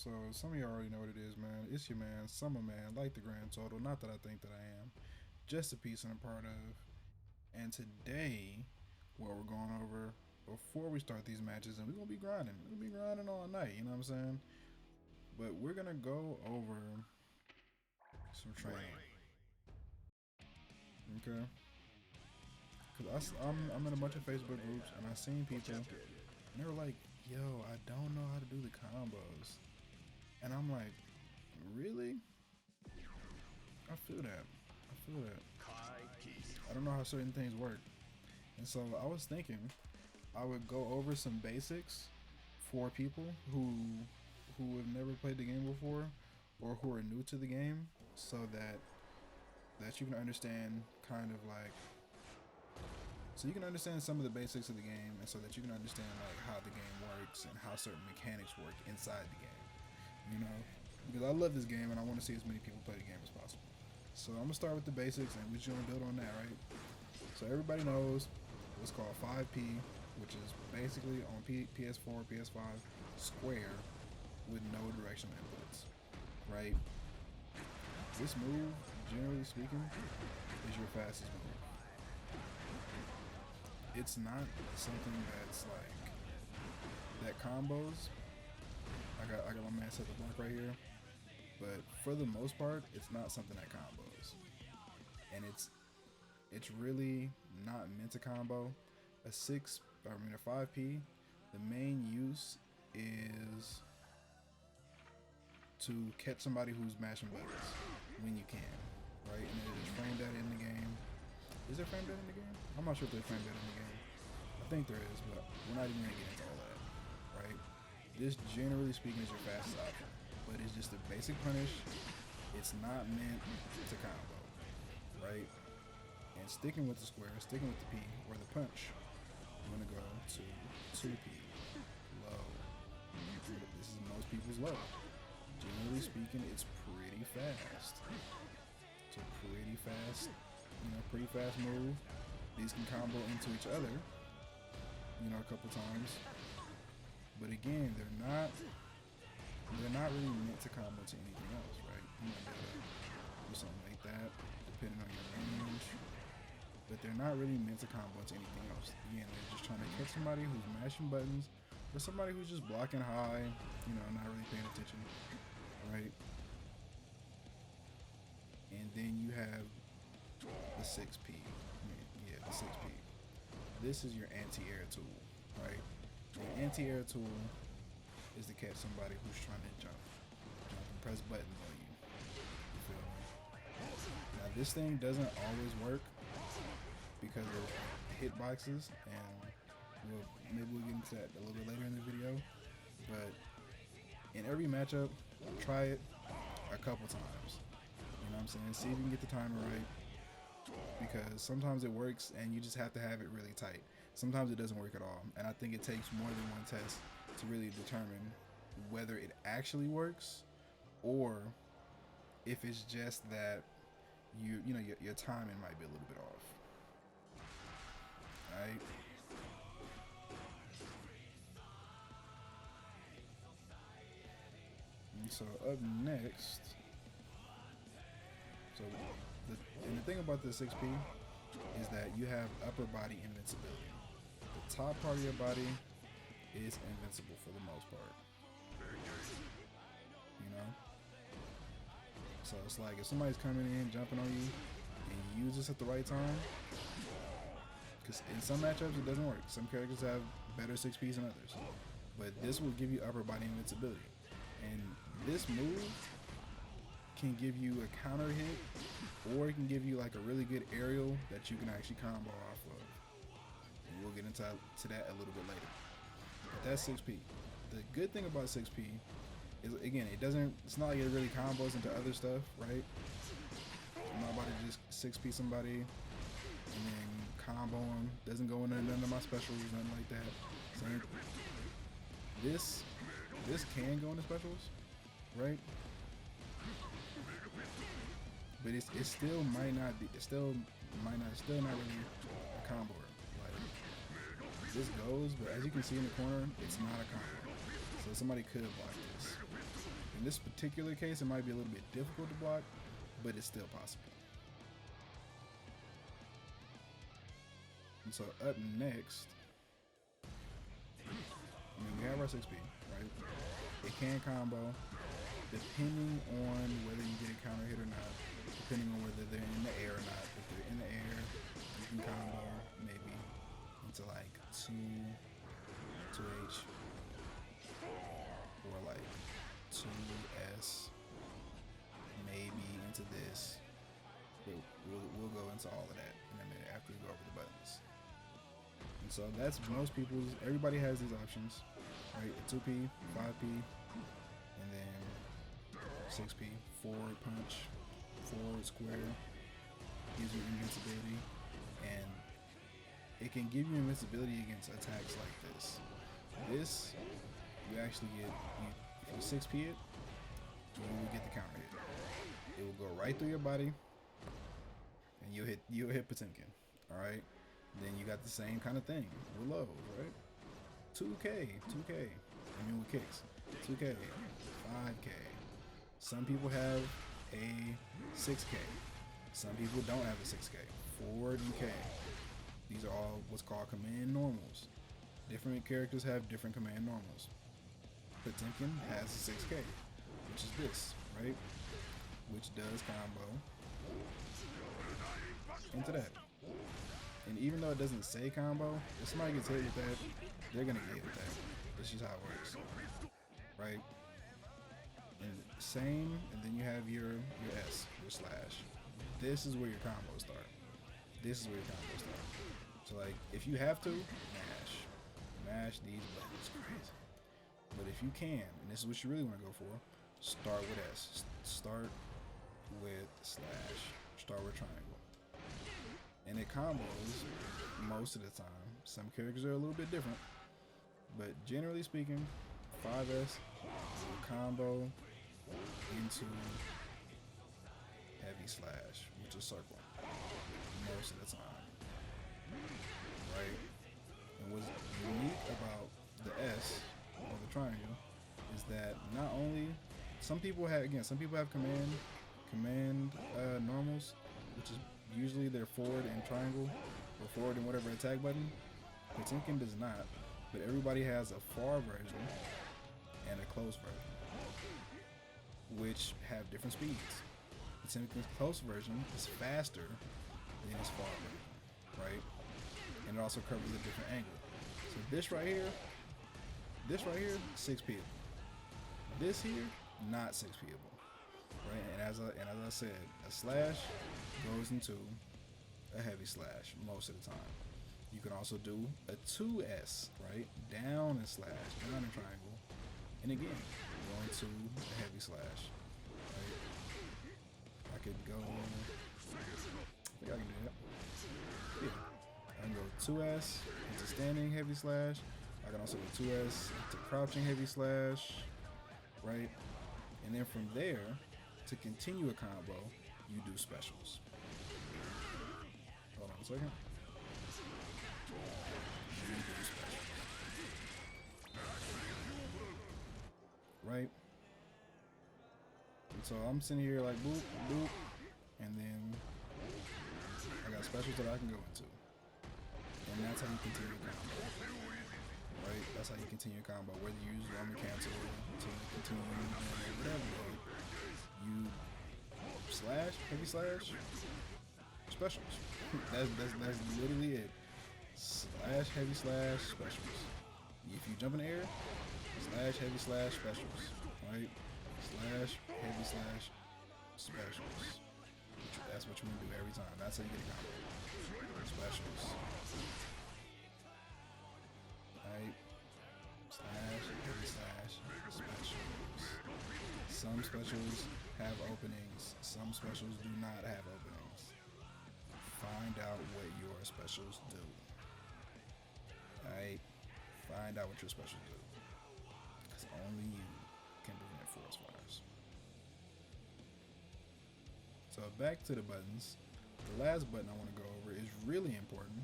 So some of y'all already know what it is, man. It's your man, Summer Man, like the grand total. Not that I think that I am, just a piece and a part of. And today, what we're going over before we start these matches, and we're gonna be grinding. We're gonna be grinding all night. You know what I'm saying? But we're gonna go over some training. Okay. Cause I'm in a bunch of Facebook groups and I seen people and they were like, "Yo, I don't know how to do the combos," and I'm like, "Really? I feel that. I feel that. I don't know how certain things work." And so I was thinking I would go over some basics for people who have never played the game before or who are new to the game, so that you can understand kind of like so you can understand some of the basics of the game, and so that you can understand like how the game works and how certain mechanics work inside the game. You know, because I love this game and I want to see as many people play the game as possible. So I'm gonna start with the basics and we're just gonna build on that, right? So everybody knows what's called 5P, which is basically on PS4, PS5, square with no directional inputs, right? This move, generally speaking, is your fastest move. It's not something that's like that combos. I got my man set the block right here, but for the most part, it's not something that combos, and it's really not meant to combo. A 5P, the main use is to catch somebody who's mashing buttons when you can, right? And it is frame data in the game. Is there frame data in the game? I'm not sure if there's frame data in the game. I think there is, but we're not even gonna get into all that, right? This, generally speaking, is your fastest option, but it's just a basic punish. It's not meant to combo, right? And sticking with the square, sticking with the P or the punch, I'm gonna go to 2P, low. This is most people's low. Generally speaking, it's pretty fast. It's a pretty fast move. These can combo into each other, a couple times. But again, they're not really meant to combo to anything else, right? You might be able to do something like that, depending on your range. But they're not really meant to combo to anything else. Again, they're just trying to catch somebody who's mashing buttons, or somebody who's just blocking high, not really paying attention, right? And then you have the 6P. Yeah, the 6P. This is your anti-air tool, right? The anti-air tool is to catch somebody who's trying to jump and press buttons on you. You feel me? Now this thing doesn't always work because of hitboxes, and maybe we'll get into that a little bit later in the video. But in every matchup, try it a couple times. You know what I'm saying? See if you can get the timer right, because sometimes it works and you just have to have it really tight. Sometimes it doesn't work at all, and I think it takes more than one test to really determine whether it actually works or if it's just that your timing might be a little bit off. All right. And so up next, the thing about the 6P is that you have upper body invincibility. The top part of your body is invincible for the most part. So it's like if somebody's coming in, jumping on you, and you use this at the right time, because in some matchups it doesn't work. Some characters have better 6Ps than others, but this will give you upper body invincibility. And this move can give you a counter hit, or it can give you like a really good aerial that you can actually combo off of. And we'll get into that a little bit later. But that's 6P. The good thing about 6P is, again, it's not like it really combos into other stuff, right? I'm not about to just 6P somebody and then combo them. Doesn't go into none of my specials, nothing like that. So this can go into specials, right? But it still might not be. It's still not really a combo. Like, this goes, but as you can see in the corner, it's not a combo. So somebody could block this. In this particular case, it might be a little bit difficult to block, but it's still possible. And so up next, we have our 6P, right? It can combo, depending on whether you get a counter hit or not, depending on whether they're in the air or not. If they're in the air, you can combo maybe into like 2H, or like 2S, maybe into this. We'll go into all of that in a minute after we go over the buttons. And so that's most people's, everybody has these options, right? 2P, 5P, and then 6P, forward punch, forward square, gives you invincibility, and it can give you invincibility against attacks like this. This, you actually get, if you 6P it, you will get the counter hit. It will go right through your body, and you'll hit Potemkin, alright? Then you got the same kind of thing with lows, right? 2K, I mean with kicks, 2K, 5K. Some people have a 6K. Some people don't have a 6K. 40K. These are all what's called command normals. Different characters have different command normals. Potemkin has a 6K, which is this, right? Which does combo into that. And even though it doesn't say combo, if somebody gets hit with that, they're gonna get hit with that. That's just how it works, right? And same, and then you have your S, your slash. This is where your combos start. This is where your combos start. So like, if you have to, mash these buttons, crazy. But if you can, and this is what you really want to go for, start with S. Start with slash. Start with triangle. And it combos most of the time. Some characters are a little bit different, but generally speaking, 5S will combo into heavy slash, which is circle, most of the time, right? And what's unique about the S or the triangle is that not only some people have command normals, which is usually they're forward and triangle, or forward and whatever attack button. Potemkin does not, but everybody has a far version and a close version, which have different speeds. Potemkin's close version is faster than his far version, right? And it also covers a different angle. So this right here, 6P. This here, not 6P. Right? And as I said, a slash goes into a heavy slash most of the time. You can also do a 2S, right? Down and slash, down and triangle. And again, going to a heavy slash. Right? I could go, I think I can do that. Yeah. I can go 2S into standing heavy slash. I can also go 2S into crouching heavy slash, right? And then from there, to continue a combo, you do specials. Hold on a second. You do specials. Right? And so I'm sitting here like boop, boop, and then I got specials that I can go into. And that's how you continue a combo. Right? That's how you continue a combo. Whether you use Roman cancel to continue whatever, you slash, heavy slash, specials. that's literally it. Slash, heavy slash, specials. If you jump in the air, slash, heavy slash, specials. Right? Slash, heavy slash, specials. That's what you want to do every time. That's how you get a combo. Specials. Right? Slash, heavy slash, specials. Some specials have openings. Some specials do not have openings. Find out what your specials do. Right? Find out what your specials do. Because only you can prevent forest fires. So back to the buttons. The last button I want to go over is really important.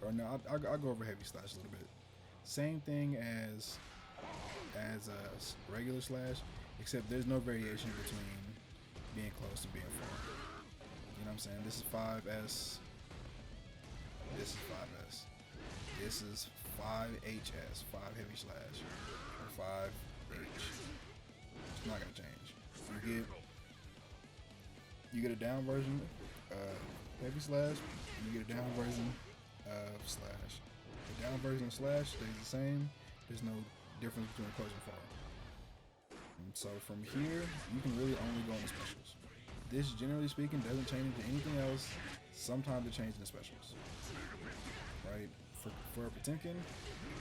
Or no, I'll go over heavy slash a little bit. Same thing as a regular slash. except there's no variation between being close and being far. You know what I'm saying? This is 5S. This is 5S. This is 5HS, 5 heavy slash, or 5H. It's not gonna change. You get a down version of heavy slash. You get a down version of slash. The down version of slash stays the same. There's no difference between close and far. And so from here, you can really only go into specials. This, generally speaking, doesn't change into anything else. Sometimes it changes in specials. Right? For Potemkin,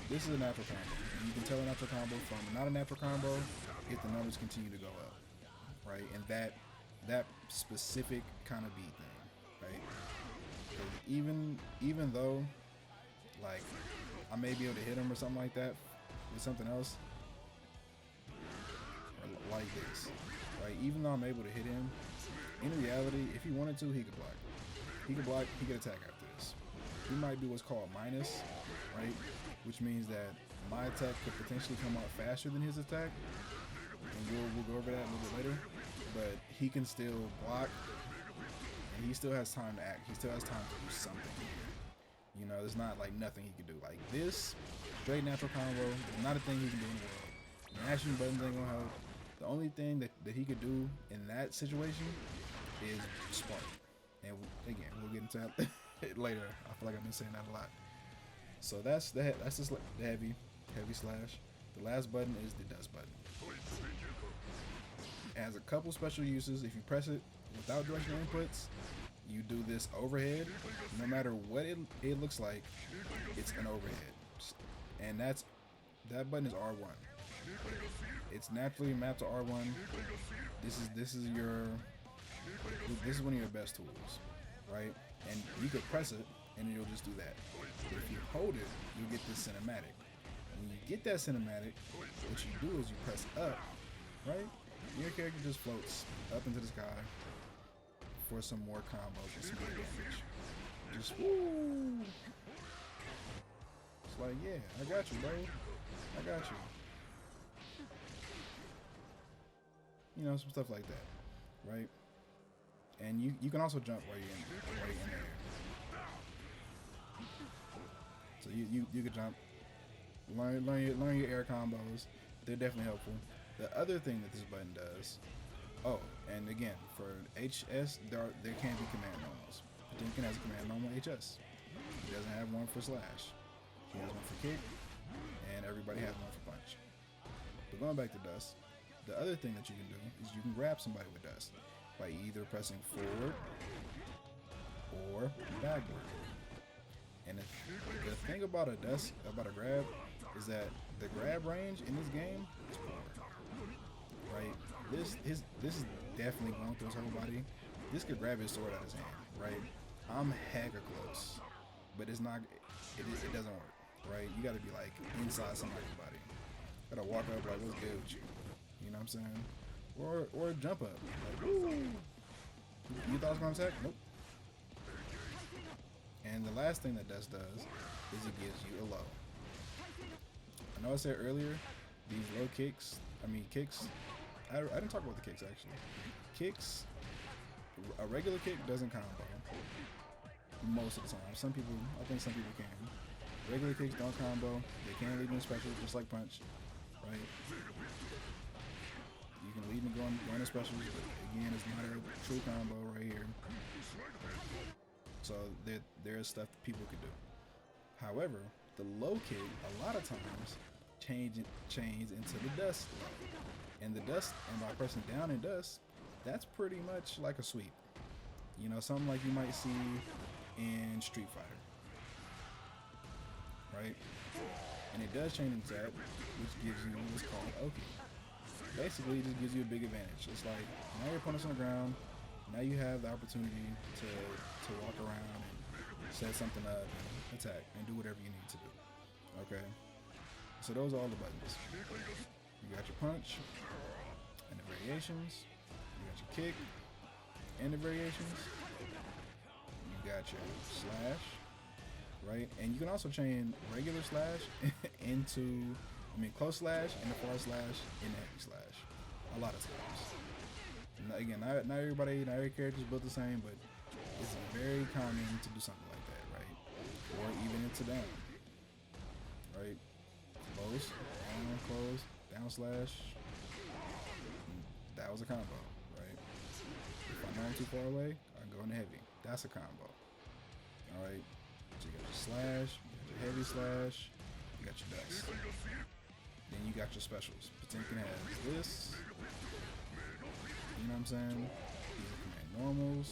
this is a natural combo. And you can tell a natural combo from not a natural combo if the numbers continue to go up. Right? And that specific kind of beat thing. Right? Even though, like, I may be able to hit him or something like that with something else, or like this, right? Even though I'm able to hit him, in reality, if he wanted to, he could block. He could block, he could attack after this. He might do what's called minus, right? Which means that my attack could potentially come out faster than his attack, and we'll go over that a little bit later. But he can still block, and he still has time to act. He still has time to do something. You know, there's not like nothing he can do. Like this, straight natural combo, there's not a thing he can do in the world. Mashing buttons ain't gonna help. The only thing that he could do in that situation is spark. And again, we'll get into that later. I feel like I've been saying that a lot. So that's the heavy slash. The last button is the dust button. It has a couple special uses. If you press it without directional inputs, you do this overhead. No matter what it looks like, it's an overhead. And that button is R1. It's naturally mapped to R1. This is one of your best tools, right? And you could press it and you'll just do that. But if you hold it, you get this cinematic. When you get that cinematic, what you do is you press up, right? Your character just floats up into the sky for some more combos and some more damage. Just woo! It's like, yeah, I got you, bro. I got you. You know, some stuff like that, right? And you can also jump while you're in there. So you can jump, learn your air combos. They're definitely helpful. The other thing that this button does, and again, for HS, there can be command normals. Potemkin has a command normal HS. He doesn't have one for slash. He has one for kick, and everybody has one for punch. But going back to dust, the other thing that you can do is you can grab somebody with dust by either pressing forward or backward. And the thing about a grab is that the grab range in this game is poor. Right? This is definitely going through his whole body. This could grab his sword out of his hand, right? I'm hecka close, but it doesn't work, right? You gotta be like inside somebody's body. Gotta walk up like, what's good with you? You know what I'm saying? Or jump up. Like, woo! You thought I was gonna attack? Nope. And the last thing that dust does is it gives you a low. I know I said earlier, these low kicks, I didn't talk about the kicks actually. Kicks, a regular kick doesn't combo most of the time. I think some people can. Regular kicks don't combo. They can lead in special, just like punch, right? You can lead and go into specials, but again, it's not a true combo right here. So there's stuff that people could do. However, the low kick a lot of times changes into the dust low. And the dust, and by pressing down in dust, that's pretty much like a sweep. You know, something like you might see in Street Fighter, right? And it does change into that, which gives you what's called Oki. Basically, it just gives you a big advantage. It's like, now your opponent's on the ground, now you have the opportunity to walk around and set something up and attack and do whatever you need to do. Okay? So those are all the buttons. You got your punch and the variations. You got your kick and the variations. You got your slash, right? And you can also chain regular slash into, close slash and the far slash and the heavy slash. a lot of times. Again, not every character is built the same, but it's very common to do something like that, right? Or even into down, right? Close, down slash. That was a combo, right? If I know I'm too far away, I go into heavy. That's a combo. All right. So you got your slash, you got your heavy slash, you got your dust. Then you got your specials. Potemkin has this. You know what I'm saying? These are command normals.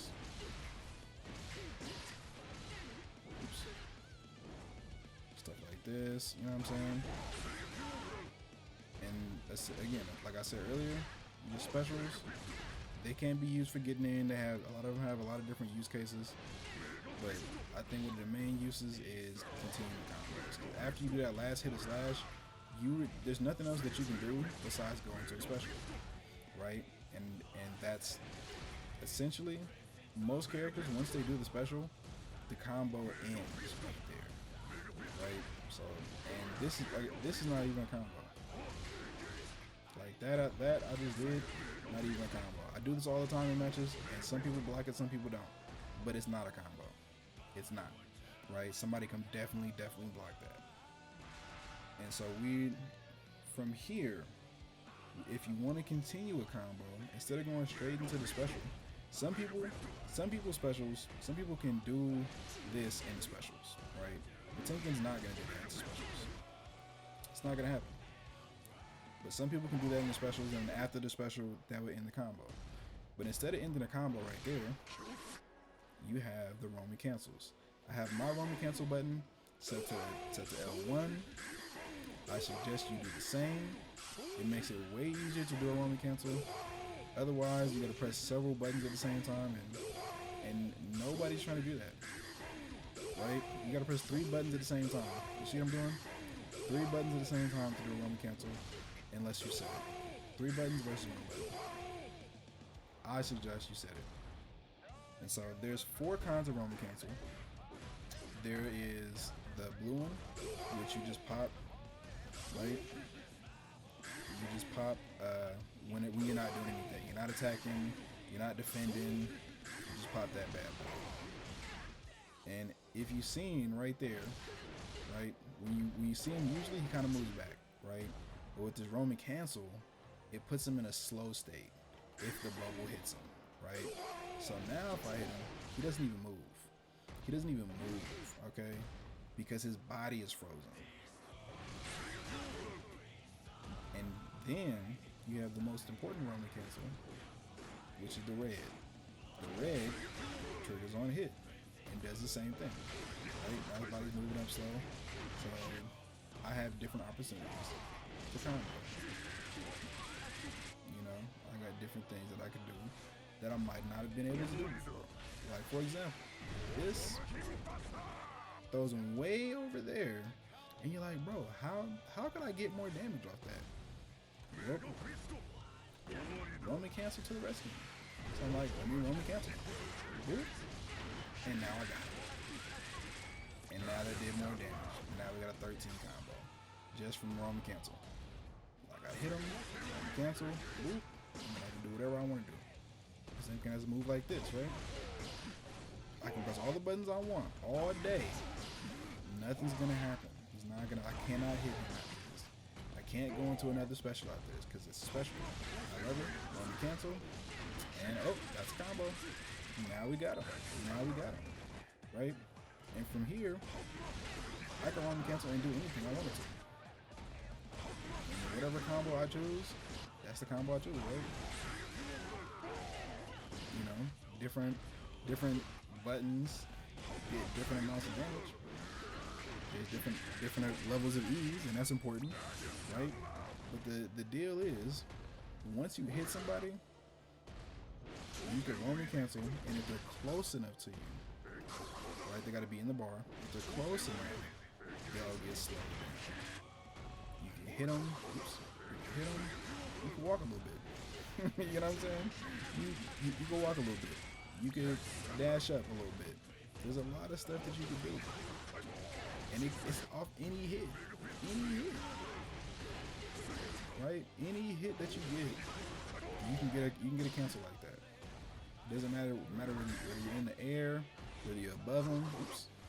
Oops. Stuff like this. You know what I'm saying? And again, like I said earlier, your specials, they can be used for getting in. A lot of them have a lot of different use cases. But I think one of the main uses is continuing combos. After you do that last hit of slash, there's nothing else that you can do besides going to a special, right? And that's essentially most characters, once they do the special, the combo ends right there, right? So, and this is not even a combo. Like that I just did, not even a combo. I do this all the time in matches, and some people block it, some people don't, but it's not a combo. It's not, right? Somebody can definitely block that. And so from here, if you want to continue a combo, instead of going straight into the special, some people specials, some people can do this in the specials, right? Potemkin's not gonna do that in the specials. It's not gonna happen. But some people can do that in the specials, and after the special, that would end the combo. But instead of ending the combo right there, you have the roaming cancels. I have my roaming cancel button set to L1. I suggest you do the same. It makes it way easier to do a roaming cancel. Otherwise, you gotta press several buttons at the same time, and nobody's trying to do that, right? You gotta press 3 buttons at the same time. You see what I'm doing? 3 buttons at the same time to do a roaming cancel, unless you set it. 3 buttons versus 1 button. I suggest you set it. And so there's 4 kinds of roaming cancel. There is the blue one, which you just pop, right? You just pop when you're not doing anything. You're not attacking, you're not defending, you just pop that bad boy. And if you've seen right there, right, when you see him, usually he kind of moves back, right? But with this roaming cancel, it puts him in a slow state if the bubble hits him, right? So now if I hit him, he doesn't even move. He doesn't even move, okay? Because his body is frozen. And then you have the most important roaming cancel, which is the red. The red triggers on hit and does the same thing, right? Now the body's moving up slow, so I have different opportunities to combo. You know, I got different things that I can do that I might not have been able to do before. Like, for example, this throws him way over there, and you're like, bro, how can I get more damage off that? Nope. Roaming cancel to the rescue. So I'm like, let me roaming cancel. Boop. And now I got it. And now that did more damage. Now we got a 13 combo just from roaming cancel. Like, I hit him, roaming cancel, boop, and I can do whatever I want to do. Same thing as a move like this, right? I can press all the buttons I want all day. Nothing's gonna happen. I cannot hit him after this. I can't go into another special after this because it's a special. However, roaming cancel, and that's a combo. Now we got him. Right? And from here, I can roaming cancel and do anything I wanted to. And whatever combo I choose, that's the combo I choose, right? You know, different buttons get different amounts of damage. There's different levels of ease, and that's important, right? But the deal is, once you hit somebody, you can roaming cancel, and if they're close enough to you, right, they got to be in the bar. If they're close enough, they'll get slowed down. You can hit them. You can walk a little bit. You know what I'm saying? You can walk a little bit. You can dash up a little bit. There's a lot of stuff that you can do. And it's off any hit. Right? Any hit that you get, you can get a cancel like that. Doesn't matter whether you're in the air, whether you're above them,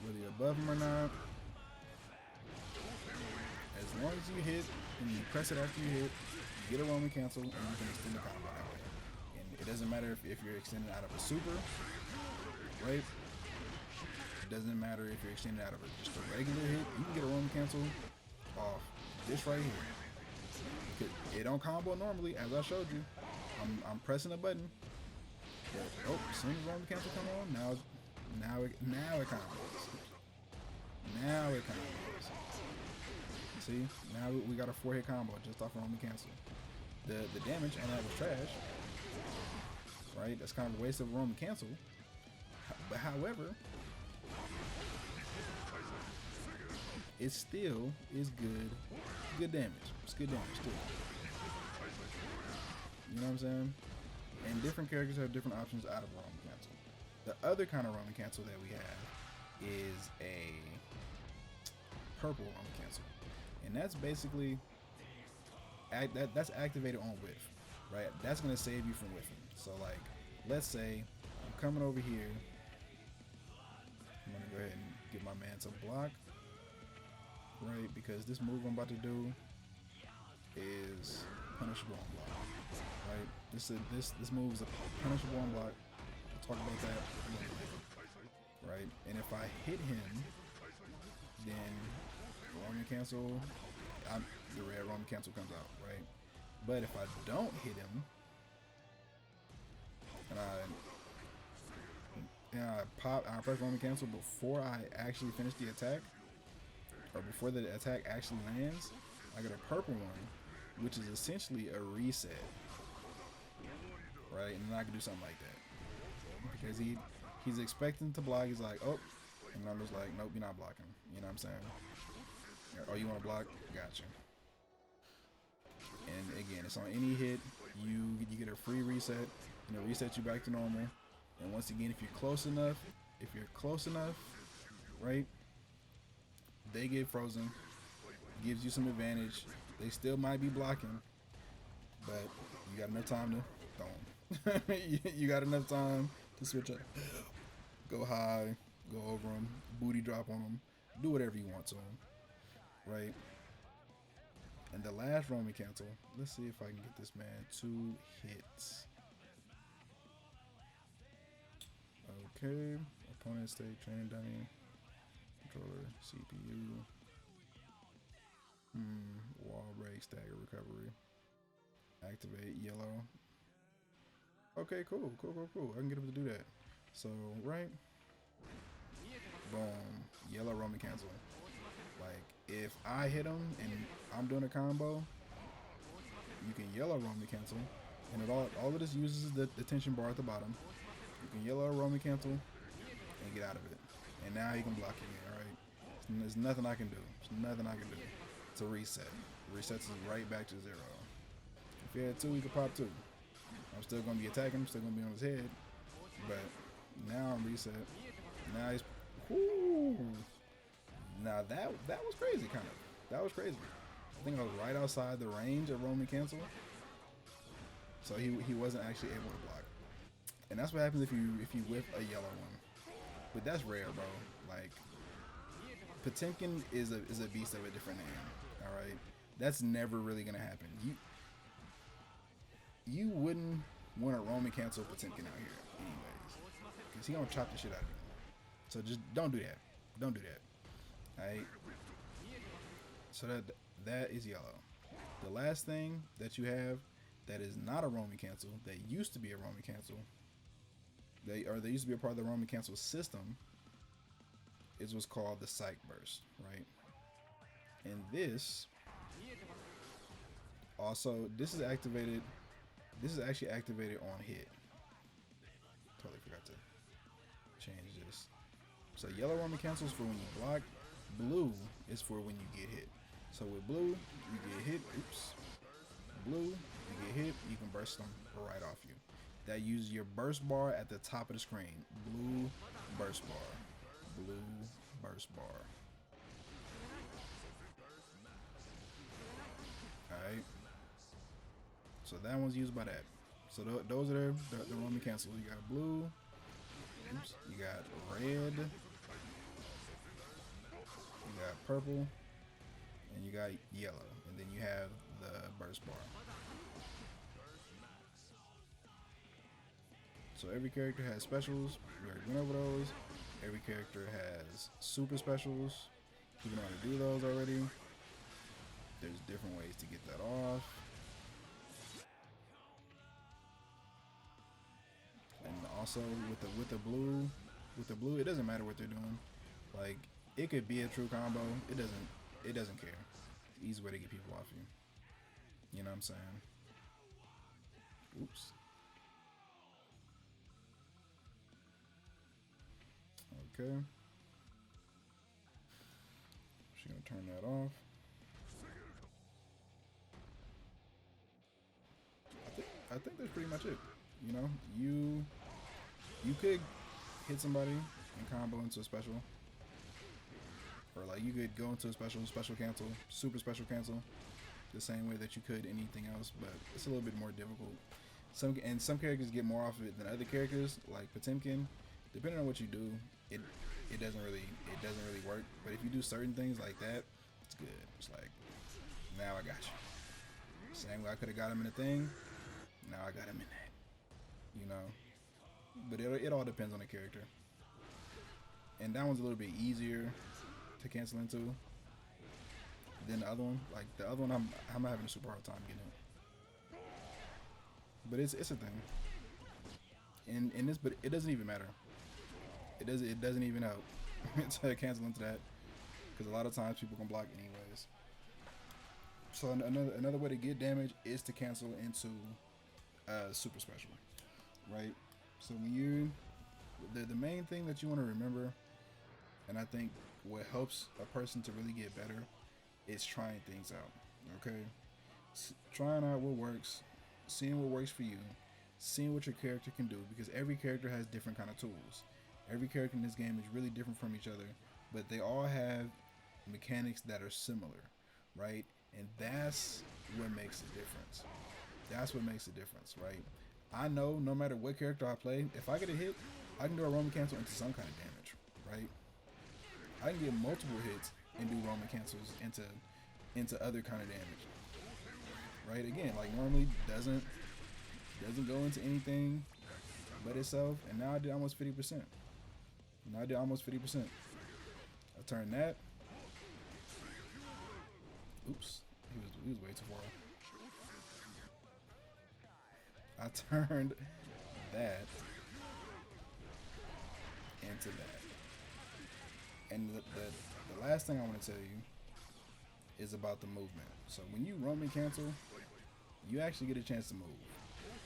whether you're above them or not. As long as you hit and you press it after you hit, you get a Roman cancel and you can extend the combo that way. And it doesn't matter if you're extending out of a super, right? It doesn't matter if you're extending out of just a regular hit. You can get a Roman cancel off this right here. It don't combo normally, as I showed you. I'm pressing a button. But, as soon as Roman cancel come on, now it combos. Now it combos. See, now we got a 4-hit combo just off Roman cancel. The damage on that was trash, right? That's kind of a waste of a Roman cancel. But however, it still is good damage. It's good damage too. You know what I'm saying? And different characters have different options out of Roman cancel. The other kind of Roman cancel that we have is a purple Roman cancel, and that's basically that's activated on whiff, right? That's gonna save you from whiffing. So like, let's say I'm coming over here. I'm gonna go ahead and get my man to block, right? Because this move I'm about to do is punishable on block, right? This move is a punishable on block. We'll talk about that a little later, right? And if I hit him, then Roman cancel, the red Roman cancel comes out, right? But if I don't hit him, and I press Roman cancel before I actually finish the attack, or before the attack actually lands, I get a purple one, which is essentially a reset, right? And then I can do something like that because he's expecting to block. He's like, oh, and I'm just like, nope, you're not blocking. You know what I'm saying? Oh, you want to block? Gotcha. And again, it's on any hit. You get a free reset, and it resets you back to normal. And once again, if you're close enough, right? They get frozen. Gives you some advantage. They still might be blocking, but you got enough time to throw them. You got enough time to switch up, go high, go over them, booty drop on them, do whatever you want to them, right? And the last Roman cancel, let's see if I can get this man 2 hits. Okay, opponent state, training dummy, controller, CPU, wall break, stagger, recovery, activate, yellow. Okay, cool. I can get him to do that. So, right, boom, yellow Roman cancel. Like, if I hit him and I'm doing a combo, you can yellow Roman cancel, and it all of this uses the tension bar at the bottom. You can yellow Roman cancel and get out of it, and now he can block you. All right, there's nothing I can do. It's a reset. Resets us right back to 0. If he had 2, he could pop 2. I'm still gonna be attacking. I'm still gonna be on his head, but now I'm reset. Now he's, whoo. Now that was crazy, kind of. That was crazy. I think I was right outside the range of Roman cancel, so he wasn't actually able to block. And that's what happens if you whip a yellow one. But that's rare, bro. Like, Potemkin is a beast of a different name. All right, that's never really gonna happen. You wouldn't want a Roman cancel Potemkin out here, anyways, because he gonna chop the shit out of you. So just don't do that. Don't do that. All right. So that is yellow. The last thing that you have that is not a Roman cancel, that used to be a Roman cancel, they used to be a part of the Roman cancel system, is what's called the Psych Burst, right? And this is activated. This is actually activated on hit. Totally forgot to change this. So yellow Roman cancel is for when you block. Blue is for when you get hit. So with blue, you get hit. Oops. Blue, you get hit. You can burst them right off you. That uses your burst bar at the top of the screen. Blue burst bar. Blue burst bar. Alright. So that one's used by that. So those are the Roman cancels. You got blue. Oops. You got red. You got purple. And you got yellow. And then you have the burst bar. So every character has specials. We already went over those. Every character has super specials. You know how to do those already. There's different ways to get that off. And also with the blue, it doesn't matter what they're doing. Like, it could be a true combo. It doesn't care. It's an easy way to get people off you. You know what I'm saying? Oops. Okay. Just gonna turn that off. I think that's pretty much it. You know, you could hit somebody and combo into a special, or like you could go into a special cancel, super special cancel, the same way that you could anything else, but it's a little bit more difficult. Some characters get more off of it than other characters, like Potemkin. Depending on what you do, it doesn't really work. But if you do certain things like that, it's good. It's like, now I got you. Same way I could have got him in a thing. Now I got him in that. You know, but it all depends on the character. And that one's a little bit easier to cancel into than the other one. Like the other one, I'm having a super hard time getting it. But it's a thing. And this, but it doesn't even matter. It doesn't even help to cancel into that, because a lot of times people can block anyways. So another way to get damage is to cancel into super special, right? So when the main thing that you want to remember, and I think what helps a person to really get better, is trying things out. Okay, trying out what works, seeing what works for you, seeing what your character can do, because every character has different kind of tools. Every character in this game is really different from each other, but they all have mechanics that are similar, right? And that's what makes a difference. That's what makes a difference, right? I know no matter what character I play, if I get a hit, I can do a Roman cancel into some kind of damage, right? I can get multiple hits and do Roman cancels into other kind of damage, right? Again, like normally doesn't go into anything but itself, and now I did almost 50%. I turned that. Oops, he was way too far. I turned that into that. And the last thing I want to tell you is about the movement. So when you Roman cancel, you actually get a chance to move,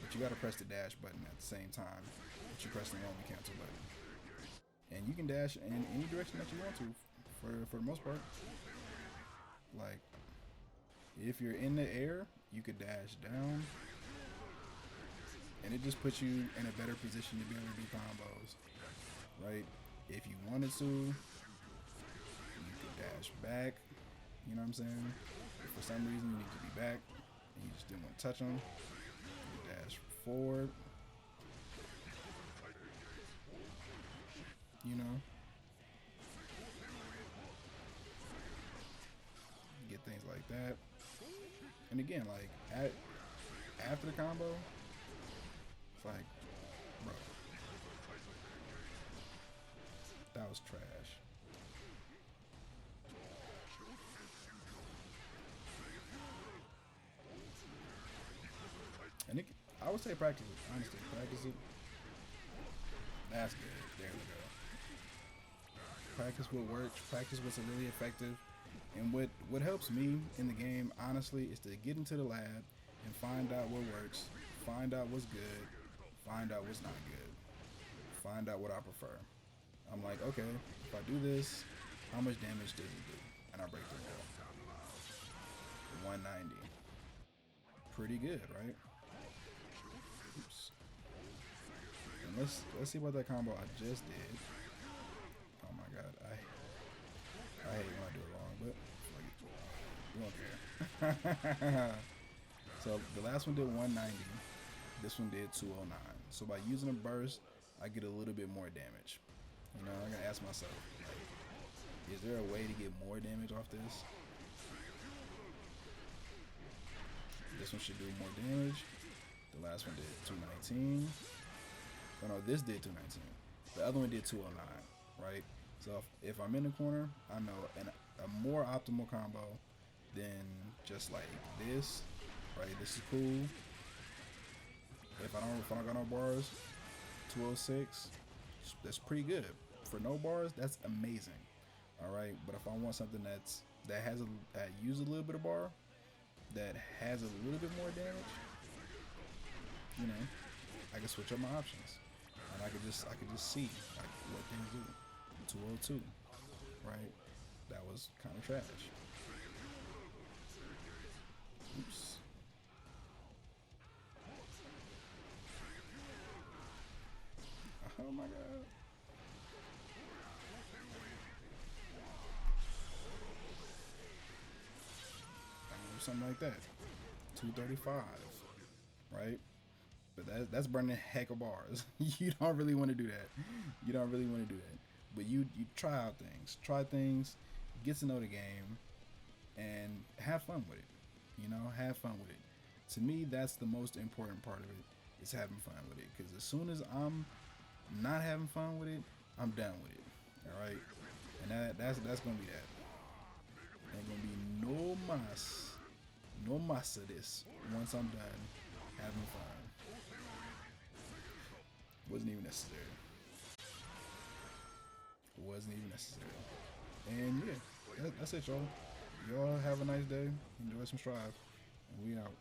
but you got to press the dash button at the same time that you press the Roman cancel button. And you can dash in any direction that you want to, for the most part. Like, if you're in the air, you could dash down, and it just puts you in a better position to be able to do combos, right? If you wanted to, you could dash back, you know what I'm saying? If for some reason you need to be back, and you just didn't want to touch them, you could dash forward, you know? Get things like that. And again, like, after the combo, it's like, bro, that was trash. And I would say practice it, honestly. Practice it. That's good. There we go. Practice what works. Practice what's really effective. And what helps me in the game, honestly, is to get into the lab and find out what works, find out what's good, find out what's not good, find out what I prefer. I'm like, okay, if I do this, how much damage does it do? And I break the wall. 190. Pretty good, right? Oops. And let's see what that combo I just did. Oh my god, I hate when I do it wrong, but we don't care. So the last one did 190. This one did 209. So by using a burst, I get a little bit more damage. You know, I gotta ask myself, like, is there a way to get more damage off this? This one should do more damage. The last one did 219. Oh no, this did 219. The other one did 209, right? So if I'm in the corner, I know a more optimal combo than just like this, right? This is cool. If I don't got no bars, 206, that's pretty good. For no bars, that's amazing. All right, but if I want something that use a little bit of bar, that has a little bit more damage, you know, I can switch up my options, and I could just see like what things do. 202, right? That was kind of trash. Oops. Oh my god. Something like that. 235, right? But that's burning a heck of bars. You don't really want to do that. You don't really want to do that. But you try out things. Try things, get to know the game, and have fun with it. You know, have fun with it. To me, that's the most important part of it, is having fun with it. Because as soon as I'm not having fun with it, I'm done with it. All right, and that's gonna be that. Ain't gonna be no mas of this once I'm done having fun. Wasn't even necessary. Wasn't even necessary. And yeah, that's it, y'all. Y'all have a nice day. Enjoy some Strive. And we out.